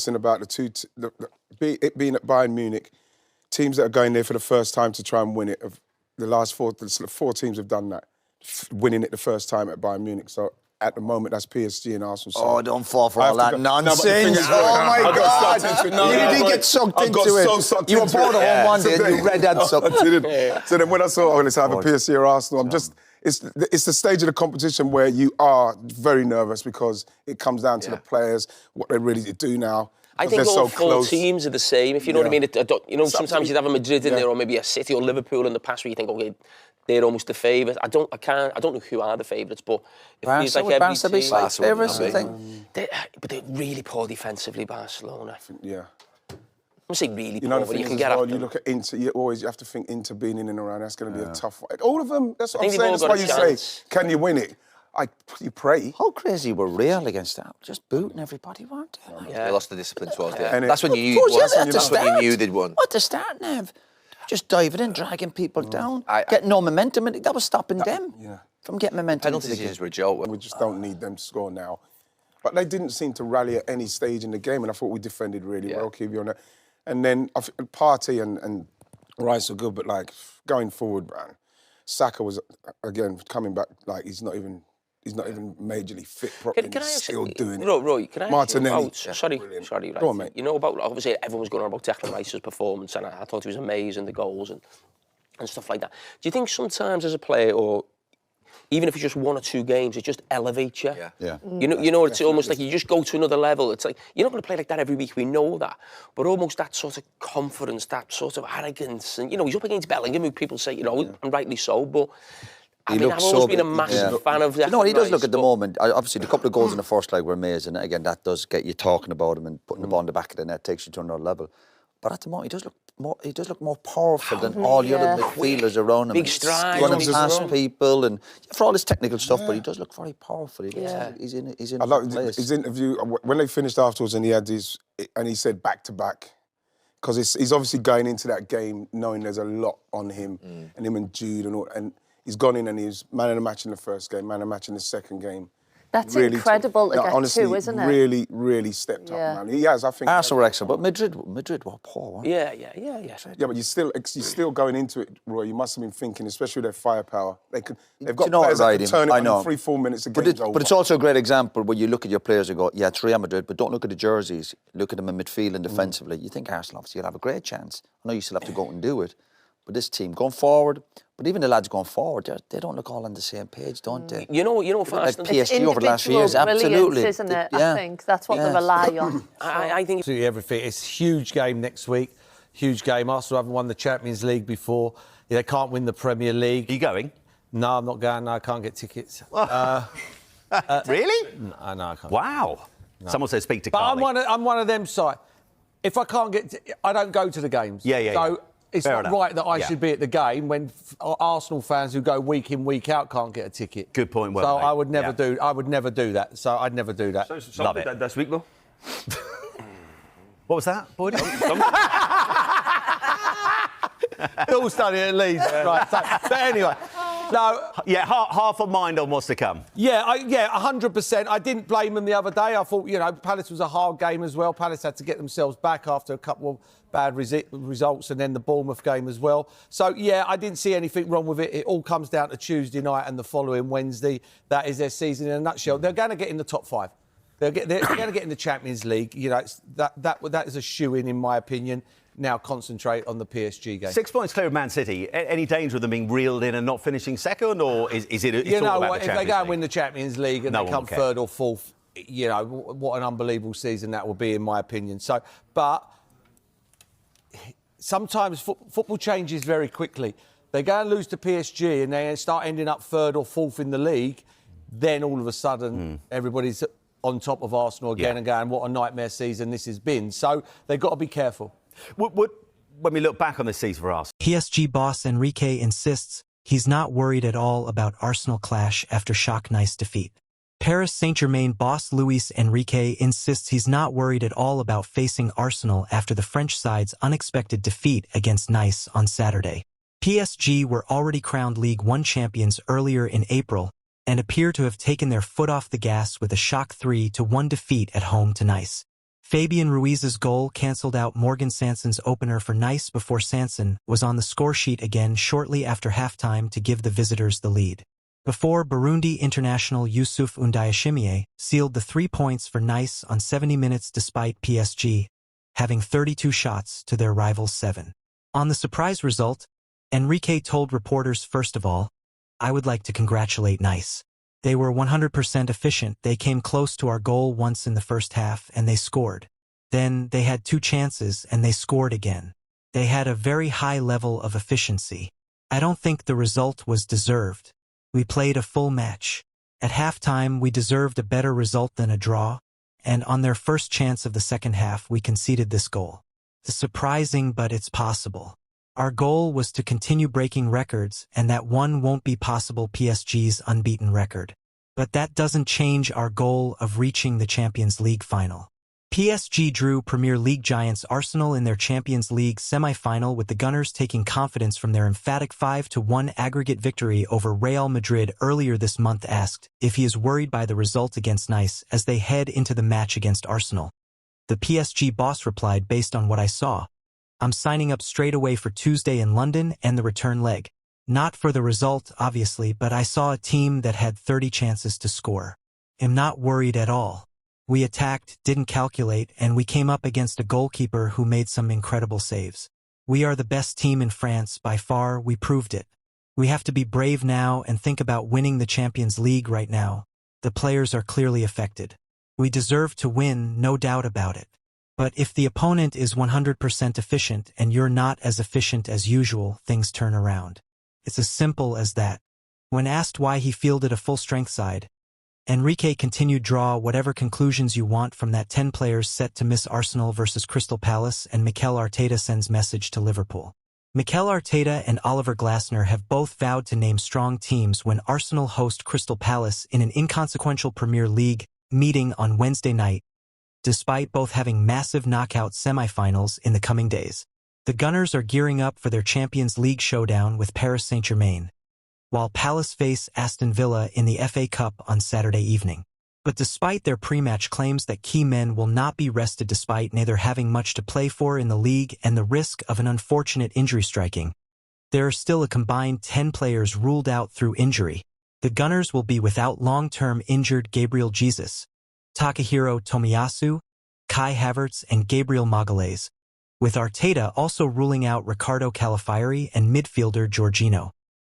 interesting about it being at Bayern Munich, teams that are going there for the first time to try and win it. The last four teams have done that, winning it the first time at Bayern Munich. So at the moment, that's PSG and Arsenal. So oh, don't fall for all that nonsense. Oh, my God. You did get sucked into it. You were born at home one day and you read that something. So then when I saw, it's either PSG or Arsenal, it's the stage of the competition where you are very nervous because it comes down to the players, what they really do now. I think all four teams are the same, if you know what I mean. Sometimes you'd have a Madrid in there or maybe a City or Liverpool in the past where you think, okay, they're almost the favourites. I don't know who are the favourites, but it feels like every team... favourites, I think. But they're really poor defensively, Barcelona. Yeah. I'm saying really poor, but you can get up. You look at Inter, you have to think Inter being in and around, that's going to be a tough fight. All of them, that's what I'm saying. That's why you say, can you win it? You pray. How crazy were Real against that? Just booting everybody, weren't they? They lost the discipline towards the end. That's when you knew they'd won. What, the start, Nev? Just diving in, dragging people down, getting no momentum. That was stopping them from getting momentum. Penalty decisions were a joke. We just don't need them to score now. But they didn't seem to rally at any stage in the game, and I thought we defended really well, keep you on that. And then Partey and Rice were good, but like going forward, man, Saka was again coming back like he's not even majorly fit properly. Can I still doing it. Roy, can I Martinelli. ask you about, sorry, right. Go on, mate. You know about, obviously everyone's going on about Declan Rice's performance and I thought he was amazing, the goals and stuff like that. Do you think sometimes as a player, or even if it's just one or two games, it just elevates you? Yeah. You know, it's almost like you just go to another level. It's like, you're not going to play like that every week, we know that. But almost that sort of confidence, that sort of arrogance. And, he's up against Bellingham, who people say, and rightly so, but... I've always been a massive fan of that. No, he does look at the moment. Obviously, the couple of goals in the first leg were amazing. And again, that does get you talking about him and putting the ball in the back of the net, takes you to another level. But at the moment, he does look more powerful than all the other midfielders around him. Big strides. Running past people and for all his technical stuff, but he does look very powerful. He's in. I like his interview when they finished afterwards, and he said back to back. Because he's obviously going into that game knowing there's a lot on him and him and Jude and all. And he's gone in and he's man of the match in the first game, man of the match in the second game. That's really incredible to get honestly, to, isn't it? Really, really stepped up, man. He has, I think. Arsenal were excellent, but Madrid were poor, weren't they? Yeah, but you're still going into it, Roy. You must have been thinking, especially with their firepower. They've got players that can turn it on in 3-4 minutes. But it's also a great example where you look at your players and go, yeah, it's Real Madrid, but don't look at the jerseys. Look at them in midfield and defensively. You think Arsenal, obviously, you'll have a great chance. I know you still have to go out and do it. But this team going forward, but even the lads going forward, they don't look all on the same page, don't they? You know, for like PSG over the last few years, absolutely, isn't it? I think that's what they rely on. I think absolutely everything. It's a huge game next week. Huge game. Arsenal haven't won the Champions League before. They can't win the Premier League. Are you going? No, I'm not going. No, I can't get tickets. Really? No, I can't. Wow. No. Someone said speak to Carly. But I'm one of them side. If I can't I don't go to the games. So it's Fair not enough. right that I should be at the game when Arsenal fans who go week in, week out can't get a ticket. Good point. Well, so mate. I would never do. I would never do that. So I'd never do that. Love it. Das week nog? What was that, Boyd? All study at least. Right. So, but anyway, no. Yeah, half a mind on what's to come. Yeah, 100%. I didn't blame them the other day. I thought, Palace was a hard game as well. Palace had to get themselves back after a couple of bad results and then the Bournemouth game as well. So, yeah, I didn't see anything wrong with it. It all comes down to Tuesday night and the following Wednesday. That is their season in a nutshell. They're going to get in the top 5. They're going to get in the Champions League. That is a shoo-in, in my opinion. Now concentrate on the PSG game. 6 points clear of Man City. Any danger of them being reeled in and not finishing second, or is it? It's all about the if they go and win the Champions League and they come third or fourth, what an unbelievable season that will be, in my opinion. So, but sometimes football changes very quickly. They go and lose to PSG and they start ending up third or fourth in the league. Then all of a sudden, everybody's on top of Arsenal again and going, what a nightmare season this has been. So they've got to be careful. When we look back on this season for Arsenal, PSG boss Enrique insists he's not worried at all about Arsenal clash after shock Nice defeat. Paris Saint-Germain boss Luis Enrique insists he's not worried at all about facing Arsenal after the French side's unexpected defeat against Nice on Saturday. PSG were already crowned League One champions earlier in April and appear to have taken their foot off the gas with a shock 3-1 defeat at home to Nice. Fabian Ruiz's goal cancelled out Morgan Sanson's opener for Nice before Sanson was on the scoresheet again shortly after halftime to give the visitors the lead. Before Burundi international Youssouf Undayishimiye sealed the 3 points for Nice on 70 minutes despite PSG having 32 shots to their rivals' 7. On the surprise result, Enrique told reporters, "First of all, I would like to congratulate Nice. They were 100% efficient. They came close to our goal once in the first half and they scored. Then they had 2 chances and they scored again. They had a very high level of efficiency. I don't think the result was deserved. We played a full match. At halftime, we deserved a better result than a draw, and on their first chance of the second half, we conceded this goal. It's surprising, but it's possible. Our goal was to continue breaking records, and that one won't be possible, PSG's unbeaten record. But that doesn't change our goal of reaching the Champions League final." PSG drew Premier League giants Arsenal in their Champions League semi-final, with the Gunners taking confidence from their emphatic 5-1 aggregate victory over Real Madrid earlier this month. Asked if he is worried by the result against Nice as they head into the match against Arsenal, the PSG boss replied, "Based on what I saw, I'm signing up straight away for Tuesday in London and the return leg. Not for the result, obviously, but I saw a team that had 30 chances to score. I'm not worried at all. We attacked, didn't calculate, and we came up against a goalkeeper who made some incredible saves. We are the best team in France by far, we proved it. We have to be brave now and think about winning the Champions League right now. The players are clearly affected. We deserve to win, no doubt about it. But if the opponent is 100% efficient and you're not as efficient as usual, things turn around. It's as simple as that." When asked why he fielded a full-strength side, Enrique continued, "Draw whatever conclusions you want from that. 10 players set to miss Arsenal versus Crystal Palace, and Mikel Arteta sends message to Liverpool." Mikel Arteta and Oliver Glasner have both vowed to name strong teams when Arsenal host Crystal Palace in an inconsequential Premier League meeting on Wednesday night, despite both having massive knockout semi-finals in the coming days. The Gunners are gearing up for their Champions League showdown with Paris Saint-Germain, while Palace face Aston Villa in the FA Cup on Saturday evening. But despite their pre-match claims that key men will not be rested despite neither having much to play for in the league and the risk of an unfortunate injury striking, there are still a combined 10 players ruled out through injury. The Gunners will be without long-term injured Gabriel Jesus, Takahiro Tomiyasu, Kai Havertz, and Gabriel Magalhaes, with Arteta also ruling out Ricardo Calafiori and midfielder Jorginho.